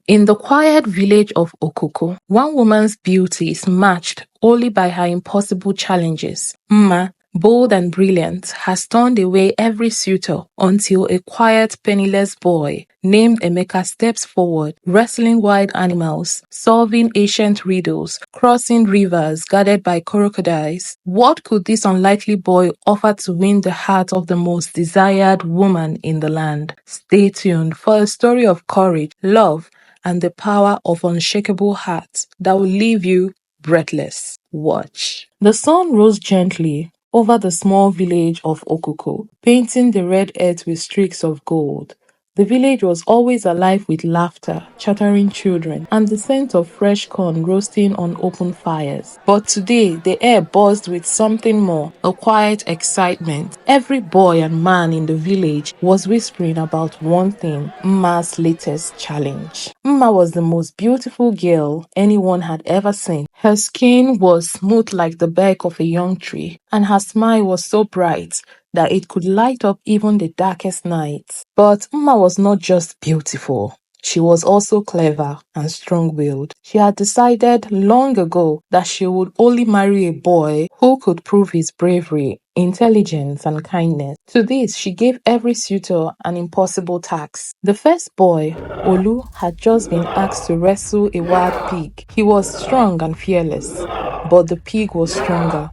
In the quiet village of Okoko, one woman's beauty is matched only by her impossible challenges. Mma, bold and brilliant, has turned away every suitor until a quiet, penniless boy named Emeka steps forward, wrestling wild animals, solving ancient riddles, crossing rivers guarded by crocodiles. What could this unlikely boy offer to win the heart of the most desired woman in the land? Stay tuned for a story of courage, love, and the power of unshakable heart that will leave you breathless. Watch. The sun rose gently over the small village of Okoko, painting the red earth with streaks of gold. The village was always alive with laughter, chattering children, and the scent of fresh corn roasting on open fires. But today, the air buzzed with something more, a quiet excitement. Every boy and man in the village was whispering about one thing: Mma's latest challenge. Mma was the most beautiful girl anyone had ever seen. Her skin was smooth like the bark of a young tree, and her smile was so bright that it could light up even the darkest nights. But Mma was not just beautiful. She was also clever and strong-willed. She had decided long ago that she would only marry a boy who could prove his bravery, intelligence, and kindness. To this, she gave every suitor an impossible task. The first boy, Olu, had just been asked to wrestle a wild pig. He was strong and fearless, but the pig was stronger.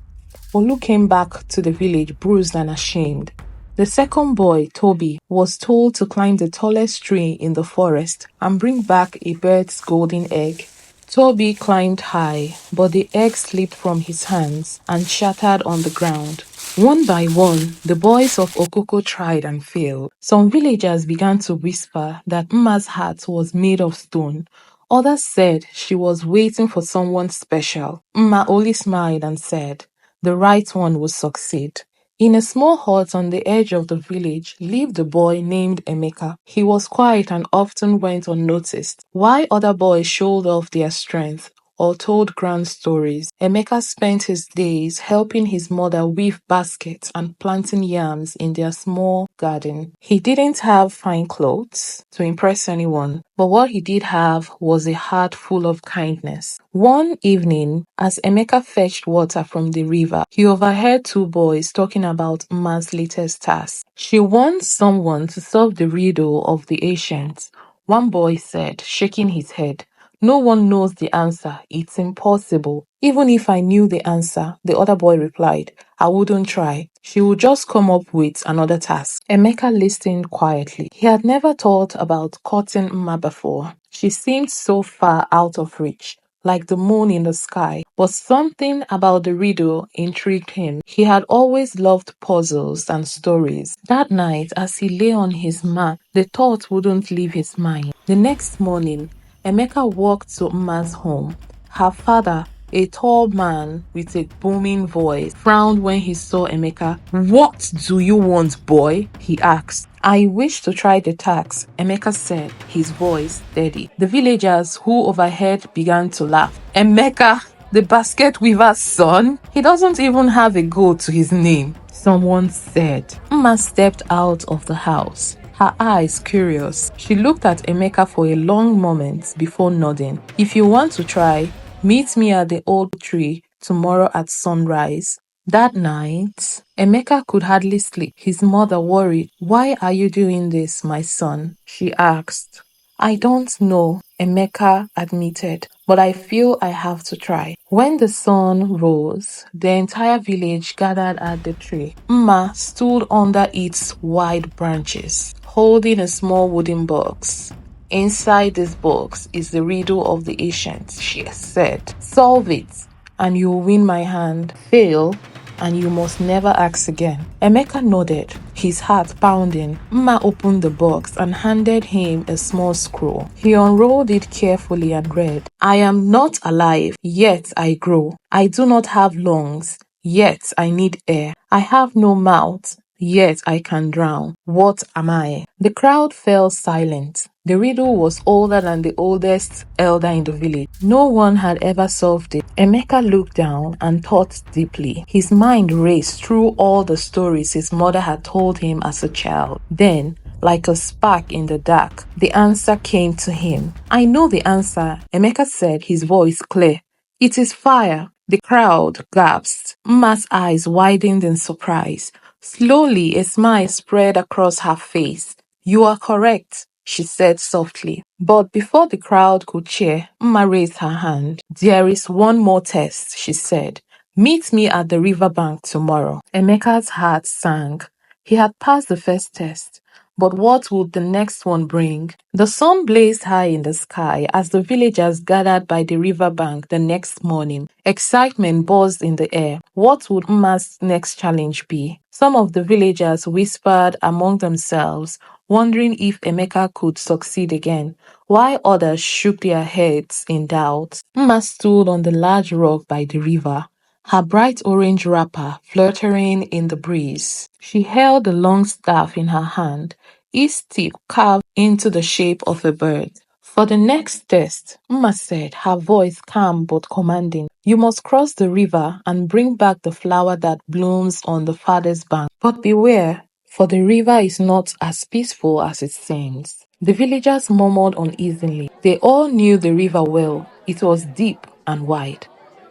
Olu came back to the village bruised and ashamed. The second boy, Toby, was told to climb the tallest tree in the forest and bring back a bird's golden egg. Toby climbed high, but the egg slipped from his hands and shattered on the ground. One by one, the boys of Okoko tried and failed. Some villagers began to whisper that Mma's heart was made of stone. Others said she was waiting for someone special. Mma only smiled and said, "The right one will succeed." In a small hut on the edge of the village lived a boy named Emeka. He was quiet and often went unnoticed. While other boys showed off their strength or told grand stories, Emeka spent his days helping his mother weave baskets and planting yams in their small garden. He didn't have fine clothes to impress anyone, but what he did have was a heart full of kindness. One evening, as Emeka fetched water from the river, he overheard two boys talking about Mma's latest task. She wants someone to solve the riddle of the ancients. One boy said, shaking his head, "No one knows the answer. It's impossible." "Even if I knew the answer," the other boy replied, "I wouldn't try. She would just come up with another task." Emeka listened quietly. He had never thought about courting Mma before. She seemed so far out of reach, like the moon in the sky. But something about the riddle intrigued him. He had always loved puzzles and stories. That night, as he lay on his mat, the thought wouldn't leave his mind. The next morning, Emeka walked to Mma's home. Her father, a tall man with a booming voice, frowned when he saw Emeka. "What do you want, boy?" he asked. "I wish to try the task," Emeka said, his voice steady. The villagers who overheard began to laugh. "Emeka, the basket weaver's son? He doesn't even have a goat to his name," someone said. Mma stepped out of the house, her eyes curious. She looked at Emeka for a long moment before nodding. "If you want to try, meet me at the old tree tomorrow at sunrise." That night, Emeka could hardly sleep. His mother worried. "Why are you doing this, my son?" she asked. "I don't know," Emeka admitted, "but I feel I have to try." When the sun rose, the entire village gathered at the tree. Mma stood under its wide branches, holding a small wooden box. "Inside this box is the riddle of the ancients," she said. "Solve it, and you'll win my hand. Fail, and you must never ask again." Emeka nodded, his heart pounding. Mma opened the box and handed him a small scroll. He unrolled it carefully and read, "I am not alive, yet I grow. I do not have lungs, yet I need air. I have no mouth, yet I can drown. What am I?" The crowd fell silent. The riddle was older than the oldest elder in the village. No one had ever solved it. Emeka looked down and thought deeply. His mind raced through all the stories his mother had told him as a child. Then, like a spark in the dark. The answer came to him. "I know the answer," Emeka said, his voice clear. "It is fire." The crowd gasped. Mma's eyes widened in surprise. Slowly, a smile spread across her face. "You are correct," she said softly. But before the crowd could cheer, Mma raised her hand. "There is one more test," she said. "Meet me at the riverbank tomorrow." Emeka's heart sank. He had passed the first test. But what would the next one bring? The sun blazed high in the sky as the villagers gathered by the riverbank the next morning. Excitement buzzed in the air. What would Mma's next challenge be? Some of the villagers whispered among themselves, wondering if Emeka could succeed again, while others shook their heads in doubt. Mma stood on the large rock by the river, her bright orange wrapper fluttering in the breeze. She held a long staff in her hand, each tip carved into the shape of a bird. "For the next test," Mma said, her voice calm but commanding, "you must cross the river and bring back the flower that blooms on the farthest bank. But beware, for the river is not as peaceful as it seems." The villagers murmured uneasily. They all knew the river well. It was deep and wide,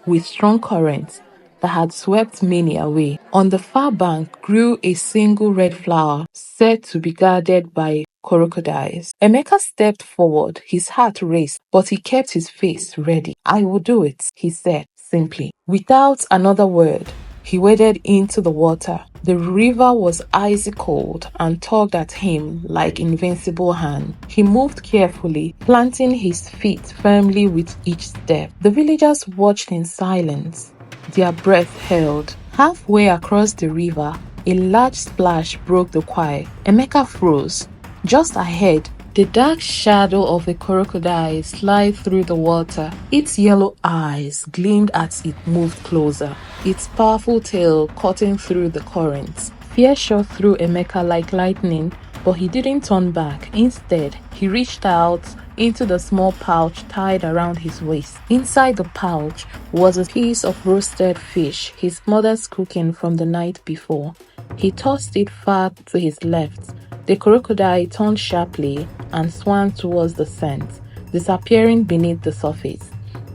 with strong currents that had swept many away. On the far bank grew a single red flower, said to be guarded by crocodiles. Emeka stepped forward, his heart raced, but he kept his face ready. "I will do it," he said simply. Without another word, he waded into the water. The river was icy cold and tugged at him like invincible hand. He moved carefully, planting his feet firmly with each step. The villagers watched in silence, their breath held. Halfway across the river, a large splash broke the quiet. Emeka froze. Just ahead, the dark shadow of a crocodile slid through the water. Its yellow eyes gleamed as it moved closer, its powerful tail cutting through the currents. Fear shot through Emeka like lightning, but he didn't turn back. Instead, he reached out into the small pouch tied around his waist. Inside the pouch was a piece of roasted fish, his mother's cooking from the night before. He tossed it far to his left. The crocodile turned sharply and swam towards the scent, disappearing beneath the surface.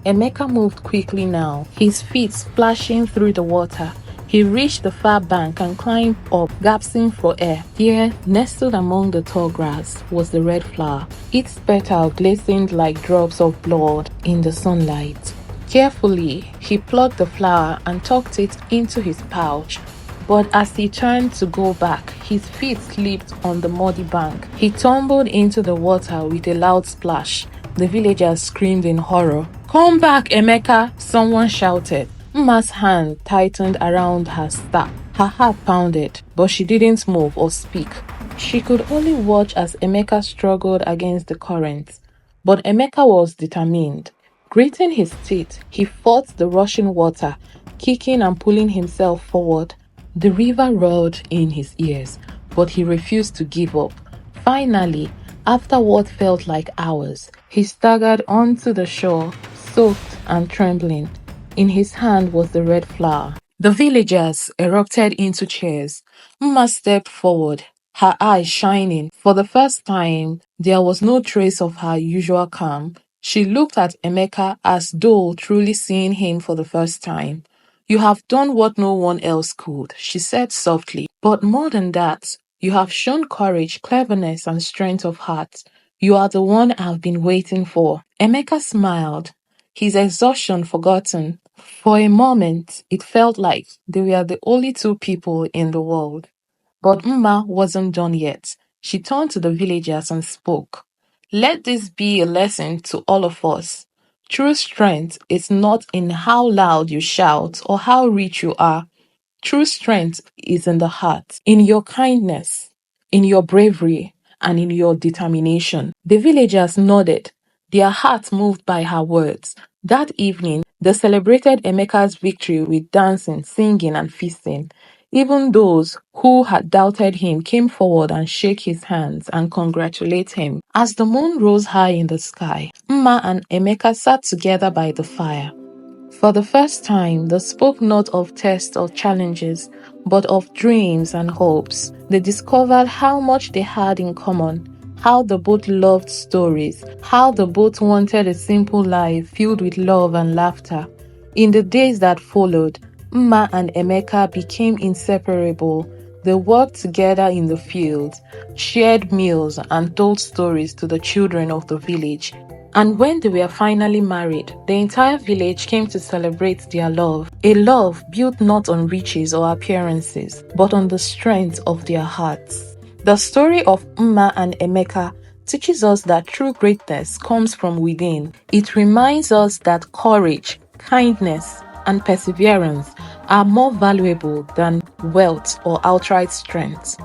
Emeka moved quickly now, his feet splashing through the water. He reached the far bank and climbed up, gasping for air. Here, nestled among the tall grass, was the red flower. Its petal glistened like drops of blood in the sunlight. Carefully, he plucked the flower and tucked it into his pouch. But as he turned to go back, his feet slipped on the muddy bank. He tumbled into the water with a loud splash. The villagers screamed in horror. "Come back, Emeka!" someone shouted. Mma's hand tightened around her staff. Her heart pounded, but she didn't move or speak. She could only watch as Emeka struggled against the currents. But Emeka was determined. Gritting his teeth, he fought the rushing water, kicking and pulling himself forward. The river roared in his ears, but he refused to give up. Finally, after what felt like hours, he staggered onto the shore, soaked and trembling. In his hand was the red flower. The villagers erupted into cheers. Mma stepped forward, her eyes shining. For the first time, there was no trace of her usual calm. She looked at Emeka as though truly seeing him for the first time. "You have done what no one else could," she said softly. "But more than that, you have shown courage, cleverness, and strength of heart. You are the one I've been waiting for." Emeka smiled, his exhaustion forgotten. For a moment, it felt like they were the only two people in the world. But Mma wasn't done yet. She turned to the villagers and spoke. "Let this be a lesson to all of us. True strength is not in how loud you shout or how rich you are. True strength is in the heart, in your kindness, in your bravery, and in your determination." The villagers nodded, their hearts moved by her words. That evening, they celebrated Emeka's victory with dancing, singing, and feasting. Even those who had doubted him came forward and shook his hands and congratulate him. As the moon rose high in the sky, Mma and Emeka sat together by the fire. For the first time, they spoke not of tests or challenges, but of dreams and hopes. They discovered how much they had in common, how they both loved stories, how they both wanted a simple life filled with love and laughter. In the days that followed, Mma and Emeka became inseparable. They worked together in the fields, shared meals, and told stories to the children of the village. And when they were finally married, the entire village came to celebrate their love. A love built not on riches or appearances, but on the strength of their hearts. The story of Mma and Emeka teaches us that true greatness comes from within. It reminds us that courage, kindness, and perseverance are more valuable than wealth or outright strength.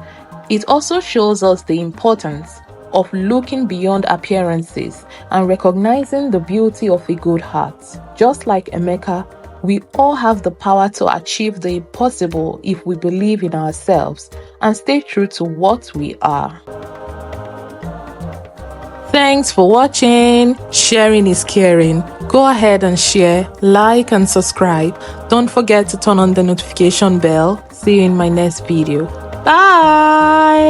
It also shows us the importance of looking beyond appearances and recognizing the beauty of a good heart. Just like Emeka, we all have the power to achieve the impossible if we believe in ourselves and stay true to what we are. Thanks for watching. Sharing is caring. Go ahead and share, like and subscribe. Don't forget to turn on the notification bell. See you in my next video. Bye!